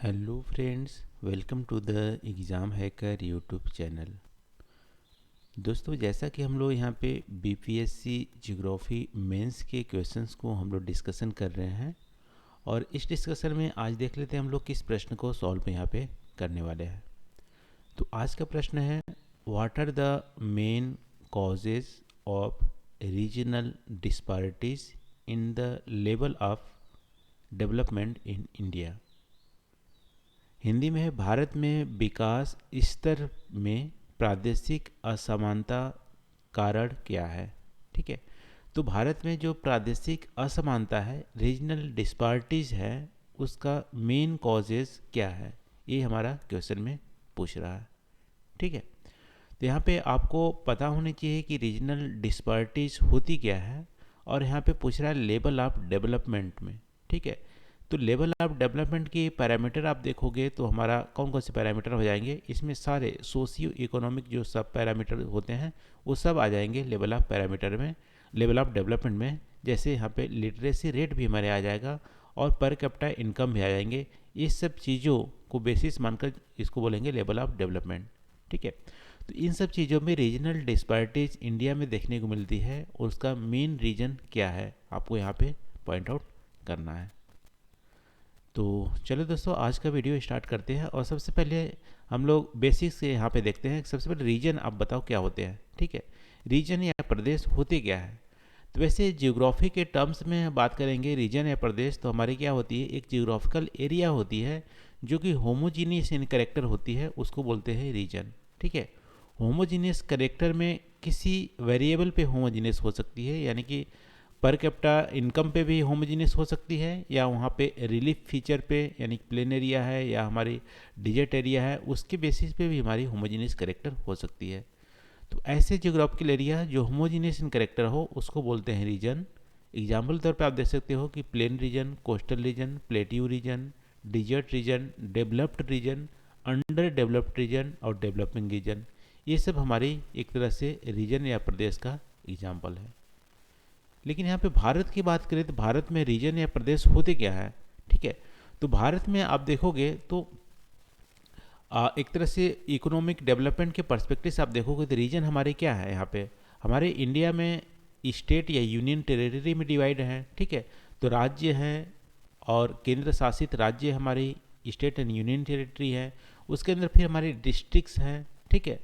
Hello friends, welcome to the exam hacker YouTube channel. दोस्तों, जैसा कि हम लोग यहाँ पे बीपीएससी ज्योग्राफी मेंस के क्वेश्चंस को हम लोग डिस्कशन कर रहे हैं और इस डिस्कशन में आज देख लेते हैं हम लोग किस प्रश्न को सॉल्व यहाँ पे करने वाले हैं। तो आज का प्रश्न है, what are the main causes of regional disparities in the level of development in India. Hindi में है, भारत में विकास स्तर में प्रादेशिक असमानता कारण क्या है। ठीक है, तो भारत में जो प्रादेशिक असमानता है, रीजनल डिस्पैरिटीज है, उसका मेन कॉजेज क्या है, ये हमारा क्वेश्चन में पूछ रहा है। ठीक है, तो यहाँ पे आपको पता होनी चाहिए कि रीजनल डिस्पैरिटीज होती क्या है और यहाँ पे पूछ रहा है लेवल ऑफ डेवलपमेंट में। ठीक है, तो लेवल ऑफ डेवलपमेंट की पैरामीटर आप देखोगे तो हमारा कौन कौन से पैरामीटर हो जाएंगे, इसमें सारे सोशियो इकोनॉमिक जो सब पैरामीटर होते हैं वो सब आ जाएंगे लेवल ऑफ पैरामीटर में, लेवल ऑफ डेवलपमेंट में। जैसे यहाँ पे लिटरेसी रेट भी हमारे आ जाएगा और पर कैपिटा इनकम भी आ जाएंगे। इस सब चीज़ों को बेसिस मानकर इसको बोलेंगे लेवल ऑफ डेवलपमेंट। ठीक है, तो इन सब चीज़ों में रीजनल डिस्पैरिटीज इंडिया में देखने को मिलती है और उसका मेन रीजन क्या है आपको यहाँ पे पॉइंट आउट करना है। तो चलो दोस्तों, आज का वीडियो स्टार्ट करते हैं और सबसे पहले हम लोग बेसिक्स से यहाँ पे देखते हैं। सबसे पहले रीजन आप बताओ क्या होते हैं। ठीक है, रीजन या प्रदेश होते क्या है। तो वैसे जियोग्राफी के टर्म्स में बात करेंगे रीजन या प्रदेश, तो हमारी क्या होती है, एक जियोग्राफिकल एरिया होती है जो कि होमोजीनियस इन करेक्टर होती है, उसको बोलते हैं रीजन। ठीक है, होमोजीनियस करेक्टर में किसी वेरिएबल पे होमोजीनियस हो सकती है, यानी कि पर कैपिटा इनकम पे भी होमोजीनियस हो सकती है, या वहाँ पे रिलीफ फीचर पे यानी प्लेन एरिया है या हमारी डिजर्ट एरिया है उसके बेसिस पे भी हमारी होमोजीनियस करेक्टर हो सकती है। तो ऐसे जियोग्राफिकल एरिया जो होमोजीनियस इन करेक्टर हो उसको बोलते हैं रीजन। एग्जाम्पल तौर पे आप देख सकते हो कि plain region, coastal region, plateau region, desert region, developed region, under developed region और डेवलपिंग रीजन, ये सब हमारी एक तरह से रीजन या प्रदेश का एग्जाम्पल है। लेकिन यहाँ पे भारत की बात करें तो भारत में रीजन या प्रदेश होते क्या है। ठीक है, तो भारत में आप देखोगे तो एक तरह से इकोनॉमिक डेवलपमेंट के पर्सपेक्टिव से आप देखोगे तो रीजन हमारे क्या है, यहाँ पे हमारे इंडिया में स्टेट या यूनियन टेरिटरी में डिवाइड है। ठीक है, तो राज्य हैं और केंद्र शासित राज्य हमारी स्टेट एंड यूनियन टेरिटरी है, उसके अंदर फिर हमारे डिस्ट्रिक्ट्स हैं। ठीक है,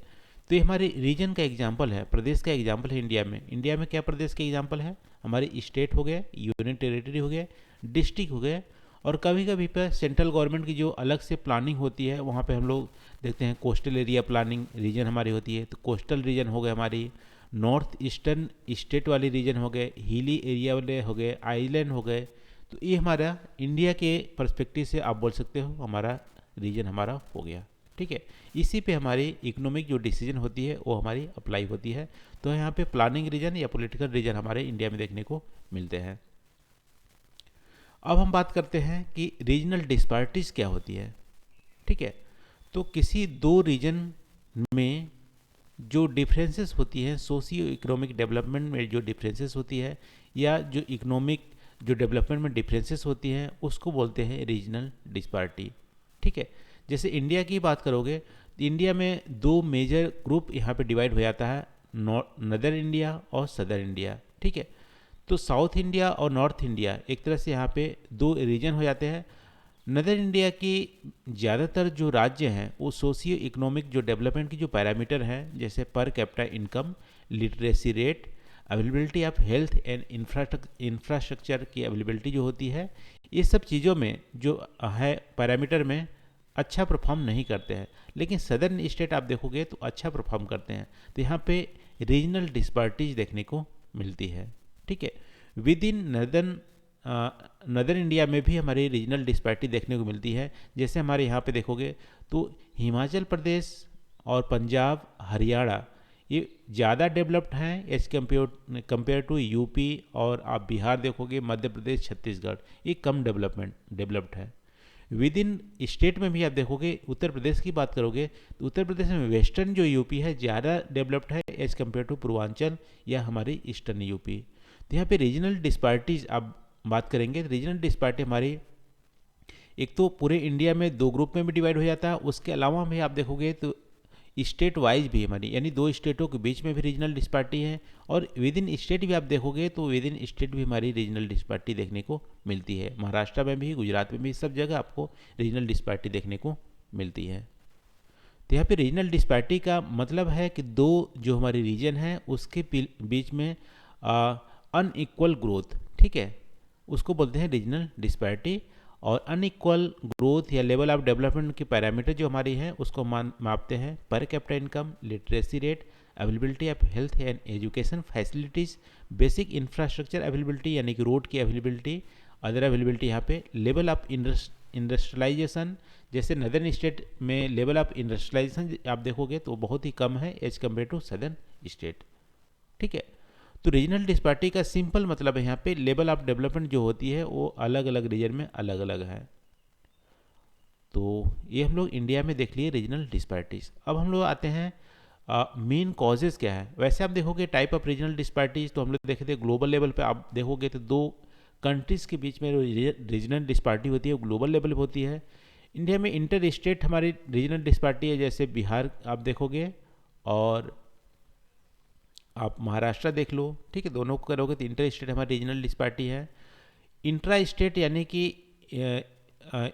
तो ये हमारे रीजन का एग्जाम्पल है, प्रदेश का एग्जाम्पल है। इंडिया में क्या प्रदेश का एग्जाम्पल है, हमारे स्टेट हो गए, यूनियन टेरिटरी हो गए, डिस्ट्रिक्ट हो गए, और कभी कभी पर सेंट्रल गवर्नमेंट की जो अलग से प्लानिंग होती है वहाँ पे हम लोग देखते हैं कोस्टल एरिया प्लानिंग रीजन हमारी होती है। तो कोस्टल रीजन हो गए हमारी, नॉर्थ ईस्टर्न स्टेट वाले रीजन हो गए, हिली एरिया वाले हो गए, आइलैंड हो गए। तो ये हमारा इंडिया के पर्सपेक्टिव से आप बोल सकते हो हमारा रीजन हमारा हो गया। ठीक है, इसी पे हमारी इकोनॉमिक जो डिसीजन होती है वो हमारी अप्लाई होती है। तो यहाँ पे प्लानिंग रीजन या पॉलिटिकल रीजन हमारे इंडिया में देखने को मिलते हैं। अब हम बात करते हैं कि रीजनल डिस्पैरिटीज क्या होती है। ठीक है, तो किसी दो रीजन में जो डिफरेंसेस होती हैं, सोशियो इकोनॉमिक डेवलपमेंट में जो डिफरेंसेस होती है या जो इकोनॉमिक जो डेवलपमेंट में डिफरेंसेस होती हैं उसको बोलते हैं रीजनल डिस्पैरिटी। ठीक है, जैसे इंडिया की बात करोगे तो इंडिया में दो मेजर ग्रुप यहाँ पे डिवाइड हो जाता है, नदर इंडिया और सदर इंडिया। ठीक है, तो साउथ इंडिया और नॉर्थ इंडिया एक तरह से यहाँ पे दो रीजन हो जाते हैं। नदर इंडिया की ज़्यादातर जो राज्य हैं वो सोशियो इकोनॉमिक जो डेवलपमेंट की जो पैरामीटर हैं, जैसे पर capita income, literacy rate, availability of health and infrastructure की अवेलेबिलिटी जो होती है, ये सब चीज़ों में जो है पैरामीटर में अच्छा परफॉर्म नहीं करते हैं। लेकिन सदर्न स्टेट आप देखोगे तो अच्छा परफॉर्म करते हैं। तो यहाँ पे रीजनल डिस्पैरिटीज देखने को मिलती है। ठीक है, विद इन नदर इंडिया में भी हमारी रीजनल डिस्पैरिटी देखने को मिलती है। जैसे हमारे यहाँ पे देखोगे तो हिमाचल प्रदेश और पंजाब, हरियाणा ये ज़्यादा डेवलप्ड हैं एज कंपेयर टू यूपी, और आप बिहार देखोगे, मध्य प्रदेश, छत्तीसगढ़ ये कम डेवलप्ड है। विद इन स्टेट में भी आप देखोगे, उत्तर प्रदेश की बात करोगे तो उत्तर प्रदेश में वेस्टर्न जो यूपी है ज़्यादा डेवलप्ड है एज कम्पेयर टू पूर्वांचल या हमारी ईस्टर्न यूपी। तो यहाँ पे रीजनल डिस्पैरिटीज आप बात करेंगे तो रीजनल डिस्पैरिटी हमारी एक तो पूरे इंडिया में 2 ग्रुप में भी डिवाइड हो जाता है, उसके अलावा भी आप देखोगे तो स्टेट वाइज भी हमारी, यानी 2 स्टेटों के बीच में भी रीजनल डिस्पार्टी है, और विद इन स्टेट भी आप देखोगे तो विद इन स्टेट भी हमारी रीजनल डिस्पार्टी देखने को मिलती है। महाराष्ट्र में भी, गुजरात में भी, सब जगह आपको रीजनल डिस्पार्टी देखने को मिलती है। तो यहाँ पे रीजनल डिस्पैरिटी का मतलब है कि दो जो हमारी रीजन है उसके बीच में अनइक्वल ग्रोथ, ठीक है, उसको बोलते हैं रीजनल डिस्पैरिटी। और अनइक्वल ग्रोथ या लेवल ऑफ डेवलपमेंट के पैरामीटर जो हमारी हैं उसको मापते हैं per capita income, literacy rate, availability of health and education facilities, basic infrastructure availability यानी कि रोड की अवेलेबिलिटी, अदर अवेलेबिलिटी, यहाँ पे लेवल ऑफ इंडस्ट्रियलाइजेशन, जैसे नदर्न स्टेट में लेवल ऑफ इंडस्ट्रियलाइजेशन आप देखोगे तो बहुत ही कम है as compare to southern state, ठीक है। तो रीजनल डिस्पैरिटी का सिंपल मतलब है यहाँ पे लेवल ऑफ डेवलपमेंट जो होती है वो अलग अलग रीजन में अलग अलग है। तो ये हम लोग इंडिया में देख लिए रीजनल डिस्पैरिटीज। अब हम लोग आते हैं मेन कॉजेज़ क्या है। वैसे आप देखोगे टाइप ऑफ रीजनल डिस्पैरिटीज तो हम लोग देखे थे ग्लोबल लेवल पे, आप देखोगे तो 2 कंट्रीज़ के बीच में रीजनल डिस्पैरिटी होती है वो ग्लोबल लेवल पर होती है। इंडिया में इंटर स्टेट हमारी रीजनल डिस्पैरिटी है, जैसे बिहार आप देखोगे और आप महाराष्ट्र देख लो, ठीक है, दोनों को करोगे तो इंटर स्टेट हमारी रीजनल डिस्पैरिटी है। इंट्रा स्टेट यानी कि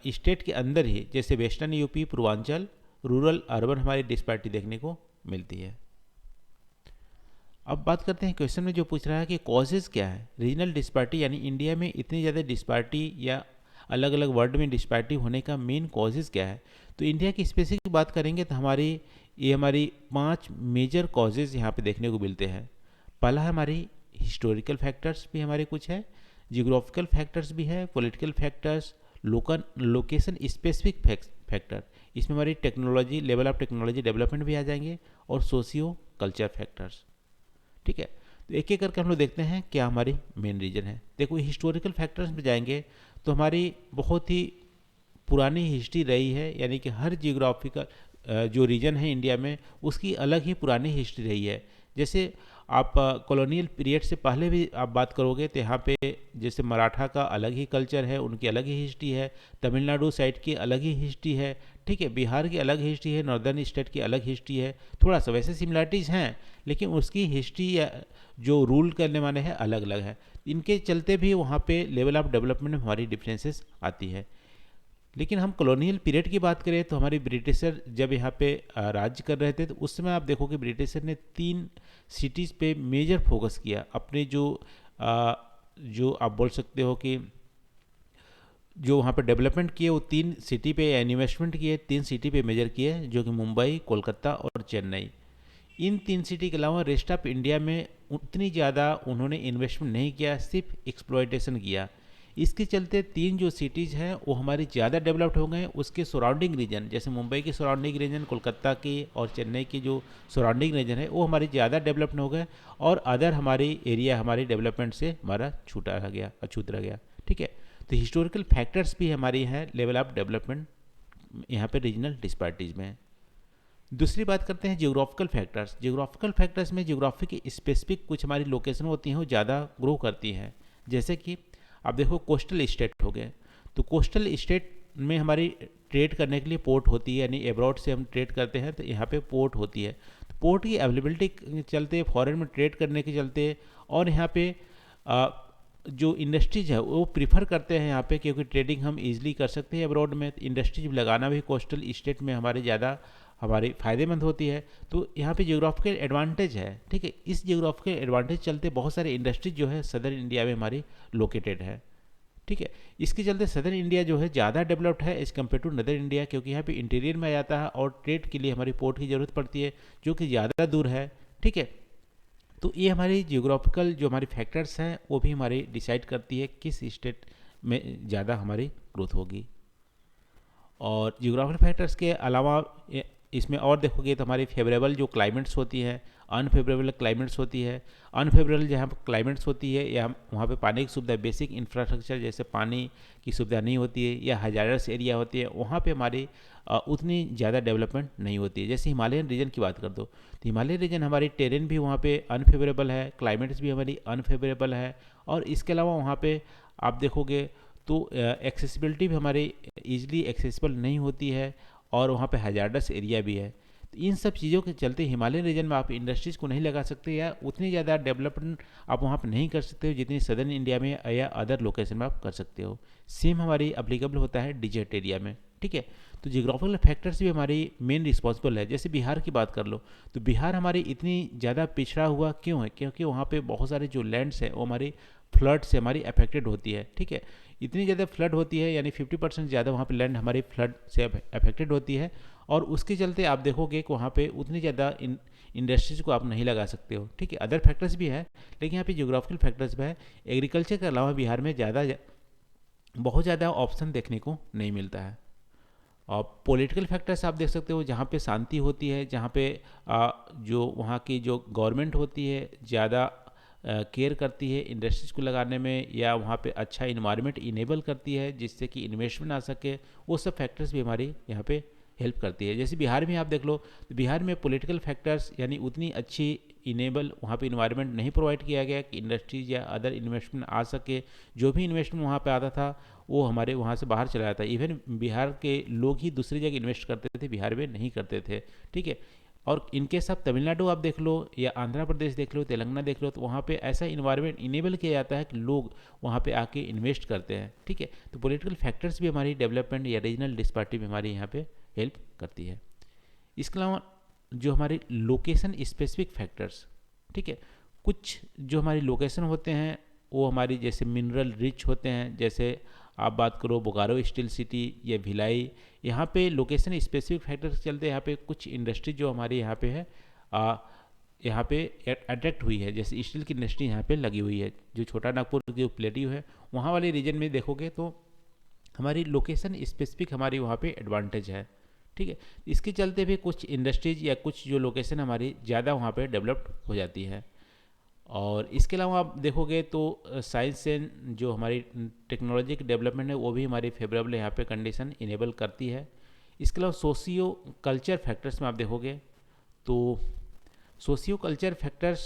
स्टेट के अंदर ही, जैसे western UP, Purvanchal, rural, urban हमारी डिस्पैरिटी देखने को मिलती है। अब बात करते हैं क्वेश्चन में जो पूछ रहा है कि कॉजेज़ क्या है रीजनल डिस्पैरिटी, यानी इंडिया में इतनी ज़्यादा डिस्पैरिटी या अलग अलग वर्ड में डिस्पैरिटी होने का मेन कॉजेज़ क्या है। तो इंडिया की स्पेसिफिक बात करेंगे तो हमारी 5 मेजर कॉजेज़ यहाँ पे देखने को मिलते हैं। पहला है हमारी हिस्टोरिकल फैक्टर्स भी हमारे कुछ है, जियोग्राफिकल फैक्टर्स भी है, political factors, location specific factor, इसमें हमारी technology, level of technology development भी आ जाएंगे, और सोशियो कल्चर फैक्टर्स, ठीक है। तो एक एक करके हम लोग देखते हैं क्या हमारी मेन रीजन है। देखो हिस्टोरिकल फैक्टर्स में जाएंगे तो हमारी बहुत ही पुरानी हिस्ट्री रही है, यानी कि हर जियोग्राफिकल जो रीजन है इंडिया में उसकी अलग ही पुरानी हिस्ट्री रही है। जैसे आप कॉलोनियल पीरियड से पहले भी आप बात करोगे तो यहाँ पे जैसे मराठा का अलग ही कल्चर है, उनकी अलग ही हिस्ट्री है, तमिलनाडु साइड की अलग ही हिस्ट्री है, ठीक है, बिहार की अलग हिस्ट्री है, नॉर्दर्न स्टेट की अलग हिस्ट्री है। थोड़ा सा वैसे सिमिलरिटीज़ हैं लेकिन उसकी हिस्ट्री या जो रूल करने वाले हैं अलग अलग है। इनके चलते भी वहाँ पे लेवल ऑफ डेवलपमेंट में हमारी डिफरेंसेस आती है। लेकिन हम कॉलोनियल पीरियड की बात करें तो हमारी ब्रिटिशर जब यहाँ पे राज्य कर रहे थे तो उस समय आप देखोगे ब्रिटिशर ने 3 सिटीज़ पे मेजर फोकस किया। अपने जो आप बोल सकते हो कि जो वहाँ पे डेवलपमेंट किए वो 3 सिटी पे इन्वेस्टमेंट किए, 3 सिटी पे मेजर किए, जो कि मुंबई, कोलकाता और चेन्नई। इन 3 सिटी के अलावा रेस्ट ऑफ इंडिया में उतनी ज़्यादा उन्होंने इन्वेस्टमेंट नहीं किया, सिर्फ एक्सप्लॉयटेशन किया। इसके चलते 3 जो सिटीज़ हैं वो हमारी ज़्यादा डेवलप्ड हो गए। उसके सराउंडिंग रीजन, जैसे मुंबई की सराउंडिंग रीजन, कोलकाता की और चेन्नई की जो सराउंडिंग रीजन है वो हमारी ज़्यादा डेवलप्ड हो गए, और अदर हमारी एरिया हमारी डेवलपमेंट से हमारा छूटा रह गया, अछूत रह गया, ठीक है। तो हिस्टोरिकल फैक्टर्स भी हमारी हैं लेवल ऑफ डेवलपमेंट यहाँ पे रीजनल डिस्पैरिटीज़ में। दूसरी बात करते हैं जियोग्राफिकल फैक्टर्स। जियोग्राफिकल फैक्टर्स में जियोग्राफी की स्पेसिफिक कुछ हमारी लोकेशन होती हैं वो ज़्यादा ग्रो करती हैं। जैसे कि आप देखो कोस्टल स्टेट हो गए, तो कोस्टल स्टेट में हमारी ट्रेड करने के लिए पोर्ट होती है, यानी एब्रॉड से हम ट्रेड करते हैं तो यहाँ पे पोर्ट होती है। तो पोर्ट की अवेलेबिलिटी के चलते, फॉरेन में ट्रेड करने के चलते, और यहाँ पे जो इंडस्ट्रीज है वो प्रीफर करते हैं यहाँ पे, क्योंकि ट्रेडिंग हम इजीली कर सकते हैं एब्रॉड में। तो इंडस्ट्रीज लगाना भी कोस्टल स्टेट में हमारे ज़्यादा हमारी फ़ायदेमंद होती है। तो यहाँ पे जियोग्राफिकल एडवांटेज है, ठीक है। इस जियोग्राफिकल एडवांटेज चलते बहुत सारे इंडस्ट्रीज जो है सदर्न इंडिया में हमारी लोकेटेड है, ठीक है। इसके चलते सदर्न इंडिया जो है ज़्यादा डेवलप्ड है as compare to northern India, क्योंकि यहाँ पे इंटीरियर में आ जाता है और ट्रेड के लिए हमारी पोर्ट की ज़रूरत पड़ती है जो कि ज़्यादा दूर है, ठीक है। तो ये हमारी जियोग्राफिकल जो हमारी फैक्टर्स हैं वो भी हमारी डिसाइड करती है किस स्टेट में ज़्यादा हमारी ग्रोथ होगी। और जियोग्राफिकल फैक्टर्स के अलावा इसमें और देखोगे तो हमारी फेवरेबल जो क्लाइमेट्स होती है, अनफेवरेबल क्लाइमेट्स होती है। अनफेवरेबल जहाँ पर क्लाइमेट्स होती है या वहाँ पे पानी की सुविधा, बेसिक इंफ्रास्ट्रक्चर जैसे पानी की सुविधा नहीं होती है, या हजारस एरिया होती है, वहाँ पे हमारी उतनी ज़्यादा डेवलपमेंट नहीं होती है। जैसे हिमालयन रीजन की बात कर दो तो हिमालयन रीजन हमारी टेरेन भी वहाँ पे अनफेवरेबल है, क्लाइमेट्स भी हमारी अनफेवरेबल है, और इसके अलावा वहाँ पे आप देखोगे तो एक्सेसिबिलिटी भी हमारी ईजिली एक्सेसिबल नहीं होती है, और वहाँ पे हैजार्डस एरिया भी है। तो इन सब चीज़ों के चलते हिमालयन रीजन में आप इंडस्ट्रीज़ को नहीं लगा सकते, या उतनी ज़्यादा डेवलपमेंट आप वहाँ पे नहीं कर सकते हो जितनी सदर्न इंडिया में या अदर लोकेशन में आप कर सकते हो। सेम हमारी अप्लीकेबल होता है डिजर्ट एरिया में, ठीक है। तो जियोग्राफिकल फैक्टर्स भी हमारी मेन रिस्पॉन्सिबल है। जैसे बिहार की बात कर लो, तो बिहार हमारी इतनी ज़्यादा पिछड़ा हुआ क्यों है? क्योंकि वहाँ पे बहुत सारे जो लैंड्स हैं वो हमारी फ्लड से हमारी अफेक्टेड होती है, ठीक है। इतनी ज़्यादा फ्लड होती है, यानी 50% ज़्यादा वहाँ पे लैंड हमारी फ्लड से अफेक्टेड होती है, और उसके चलते आप देखोगे कि वहाँ पे उतनी ज़्यादा इंडस्ट्रीज़ को आप नहीं लगा सकते हो, ठीक है। अदर फैक्टर्स भी है, लेकिन यहाँ पे जियोग्राफिकल फैक्टर्स भी है। एग्रीकल्चर के अलावा बिहार में बहुत ज़्यादा ऑप्शन देखने को नहीं मिलता है। और पॉलिटिकल फैक्टर्स आप देख सकते हो, जहाँ पे शांति होती है, जहाँ पे जो वहाँ की जो गवर्नमेंट होती है ज़्यादा केयर करती है इंडस्ट्रीज को लगाने में, या वहाँ पे अच्छा इन्वायरमेंट इनेबल करती है जिससे कि इन्वेस्टमेंट आ सके, वो सब फैक्टर्स भी हमारी यहाँ पे हेल्प करती है। जैसे बिहार में आप देख लो, तो बिहार में पॉलिटिकल फैक्टर्स यानी उतनी अच्छी इनेबल वहाँ पे इन्वायरमेंट नहीं प्रोवाइड किया गया कि इंडस्ट्रीज या अदर इन्वेस्टमेंट आ सके। जो भी इन्वेस्टमेंट वहाँ पे आता था वो हमारे वहाँ से बाहर चला जाता है। इवन बिहार के लोग ही दूसरी जगह इन्वेस्ट करते थे, बिहार में नहीं करते थे, ठीक है। और इनके सब तमिलनाडु आप देख लो, या आंध्र प्रदेश देख लो, तेलंगाना देख लो, तो वहाँ पे ऐसा इन्वायरमेंट इनेबल किया जाता है कि लोग वहाँ पे आके इन्वेस्ट करते हैं, ठीक है। तो पॉलिटिकल फैक्टर्स भी हमारी डेवलपमेंट या रीजनल डिस्पैरिटी भी हमारी यहाँ पे हेल्प करती है। इसके अलावा जो हमारी लोकेशन स्पेसिफिक फैक्टर्स, ठीक है, कुछ जो हमारी लोकेशन होते हैं वो हमारी जैसे मिनरल रिच होते हैं। जैसे आप बात करो बोकारो स्टील सिटी या भिलाई, यहाँ पे लोकेशन स्पेसिफिक फैक्टर्स चलते यहाँ पे कुछ इंडस्ट्री जो हमारे यहाँ पे है यहाँ पे अट्रैक्ट हुई है। जैसे स्टील की इंडस्ट्री यहाँ पे लगी हुई है। जो छोटा नागपुर जो प्लेटिव है वहाँ वाले रीजन में देखोगे तो हमारी लोकेशन स्पेसिफिक हमारी वहाँ पे एडवांटेज है, ठीक है। इसके चलते भी कुछ इंडस्ट्रीज या कुछ जो लोकेशन हमारी ज़्यादा वहाँ पे डेवलप्ड हो जाती है। और इसके अलावा आप देखोगे तो साइंस एंड जो हमारी टेक्नोलॉजी की डेवलपमेंट है वो भी हमारी फेवरेबल यहाँ पे कंडीशन इनेबल करती है। इसके अलावा सोशियो कल्चर फैक्टर्स में आप देखोगे तो सोशियो कल्चर फैक्टर्स,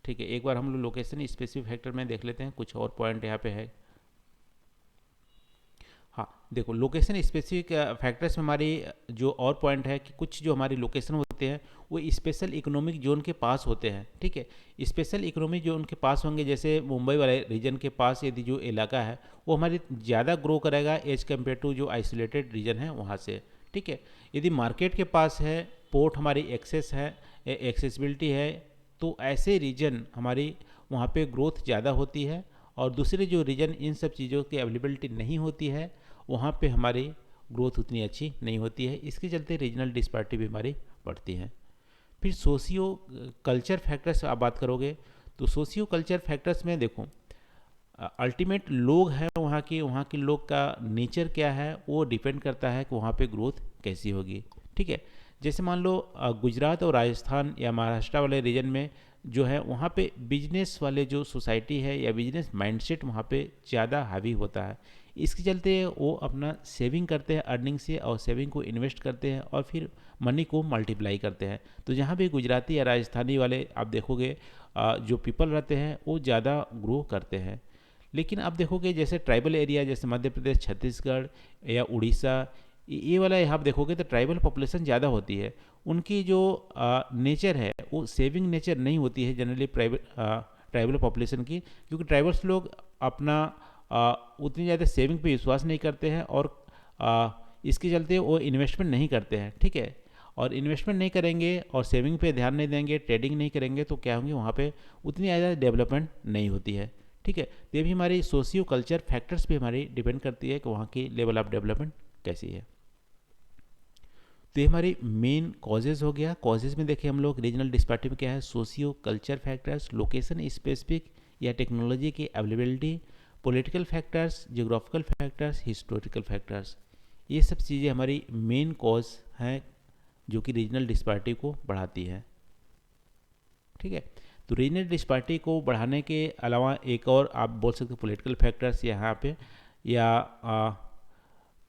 ठीक है, एक बार हम लोग लोकेशन स्पेसिफिक फैक्टर में देख लेते हैं, कुछ और पॉइंट यहाँ पे है। हाँ देखो, लोकेशन स्पेसिफिक फैक्टर्स में हमारी जो और पॉइंट है कि कुछ जो हमारी लोकेशन होते हैं वो स्पेशल इकोनॉमिक जोन के पास होते हैं, ठीक है। स्पेशल इकोनॉमिक जोन के पास होंगे, जैसे मुंबई वाले रीजन के पास यदि जो इलाका है वो हमारी ज़्यादा ग्रो करेगा एज कम्पेयर टू जो आइसोलेटेड रीजन है वहाँ से, ठीक है। यदि मार्केट के पास है, पोर्ट हमारी एक्सेस है, एक्सेसिबिलिटी है, तो ऐसे रीजन हमारी वहाँ पे ग्रोथ ज़्यादा होती है। और दूसरे जो रीजन इन सब चीज़ों की अवेलेबिलिटी नहीं होती है वहाँ पे हमारी ग्रोथ उतनी अच्छी नहीं होती है। इसके चलते रीजनल डिस्पैरिटी भी हमारी बढ़ती है। फिर सोशियो कल्चर फैक्टर्स आप बात करोगे तो सोशियो कल्चर फैक्टर्स में देखो अल्टीमेट लोग हैं वहाँ के लोग का नेचर क्या है वो डिपेंड करता है कि वहाँ पे ग्रोथ कैसी होगी, ठीक है। जैसे मान लो गुजरात और राजस्थान या महाराष्ट्र वाले रीजन में जो है वहाँ पे बिजनेस वाले जो सोसाइटी है या बिजनेस माइंडसेट वहाँ पे ज़्यादा हावी होता है। इसके चलते वो अपना सेविंग करते हैं अर्निंग से, और सेविंग को इन्वेस्ट करते हैं और फिर मनी को मल्टीप्लाई करते हैं। तो जहाँ भी गुजराती या राजस्थानी वाले आप देखोगे जो पीपल रहते हैं वो ज़्यादा ग्रो करते हैं। लेकिन आप देखोगे जैसे ट्राइबल एरिया जैसे मध्य प्रदेश, छत्तीसगढ़ या उड़ीसा, ये वाला यहाँ आप देखोगे तो ट्राइबल पॉपुलेशन ज़्यादा होती है। उनकी जो नेचर है वो सेविंग नेचर नहीं होती है जनरली ट्राइबल पॉपुलेशन की, क्योंकि ट्राइबल्स लोग अपना उतनी ज़्यादा सेविंग पे विश्वास नहीं करते हैं, और इसके चलते वो इन्वेस्टमेंट नहीं करते हैं, ठीक है। और इन्वेस्टमेंट नहीं करेंगे और सेविंग पे ध्यान नहीं देंगे, ट्रेडिंग नहीं करेंगे, तो क्या होंगे वहाँ पे उतनी ज़्यादा डेवलपमेंट नहीं होती है, ठीक है। तो ये भी हमारी सोशियो कल्चर फैक्टर्स पे हमारी डिपेंड करती है कि वहाँ की लेवल ऑफ डेवलपमेंट कैसी है। तो ये हमारी मेन कॉजेज़ हो गया। कॉजेज़ में देखिए हम लोग रीजनल डिस्पैरिटी में क्या है, socio culture factors, location specific या टेक्नोलॉजी की availability, political factors, geographical factors, historical factors, ये सब चीज़ें हमारी मेन कॉज हैं जो कि रीजनल डिस्पैरिटी को बढ़ाती है, ठीक है। तो रीजनल डिस्पैरिटी को बढ़ाने के अलावा एक और आप बोल सकते हो पॉलिटिकल फैक्टर्स यहाँ पे, या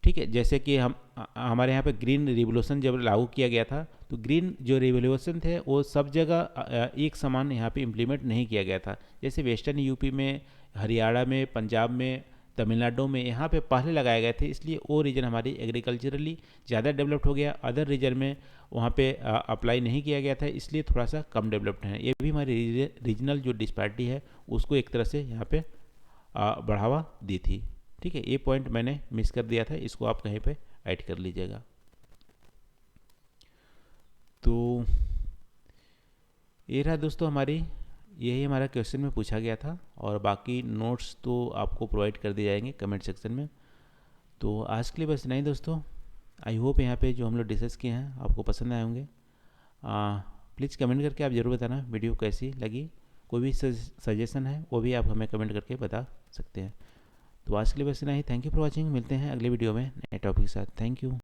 ठीक है, जैसे कि हमारे यहाँ पे ग्रीन रिवोल्यूशन जब लागू किया गया था तो ग्रीन जो रिवोल्यूशन थे वो सब जगह एक समान यहाँ पे इम्प्लीमेंट नहीं किया गया था। जैसे वेस्टर्न यूपी में, हरियाणा में, पंजाब में, तमिलनाडु में यहाँ पे पहले लगाए गए थे, इसलिए वो रीजन हमारी एग्रीकल्चरली ज़्यादा डेवलप्ड हो गया। अदर रीजन में वहाँ पे अप्लाई नहीं किया गया था, इसलिए थोड़ा सा कम डेवलप्ड है। ये भी हमारी रीजनल जो डिस्पैरिटी है उसको एक तरह से यहाँ पे बढ़ावा दी थी। ठीक है, ये पॉइंट मैंने मिस कर दिया था, इसको आप कहीं पे ऐड कर लीजिएगा। तो ये रहा दोस्तों यही हमारा क्वेश्चन में पूछा गया था, और बाकी नोट्स तो आपको प्रोवाइड कर दिए जाएंगे कमेंट सेक्शन में। तो आज के लिए बस नहीं दोस्तों, आई होप यहाँ पे जो हम लोग डिस्कस किए हैं आपको पसंद आए होंगे। प्लीज़ कमेंट करके आप ज़रूर बताना वीडियो कैसी लगी। कोई भी सजेशन है वो भी आप हमें कमेंट करके बता सकते हैं। तो आज के लिए बस इतना ही। Thank you for watching. मिलते हैं अगले वीडियो में नए टॉपिक के साथ। Thank you.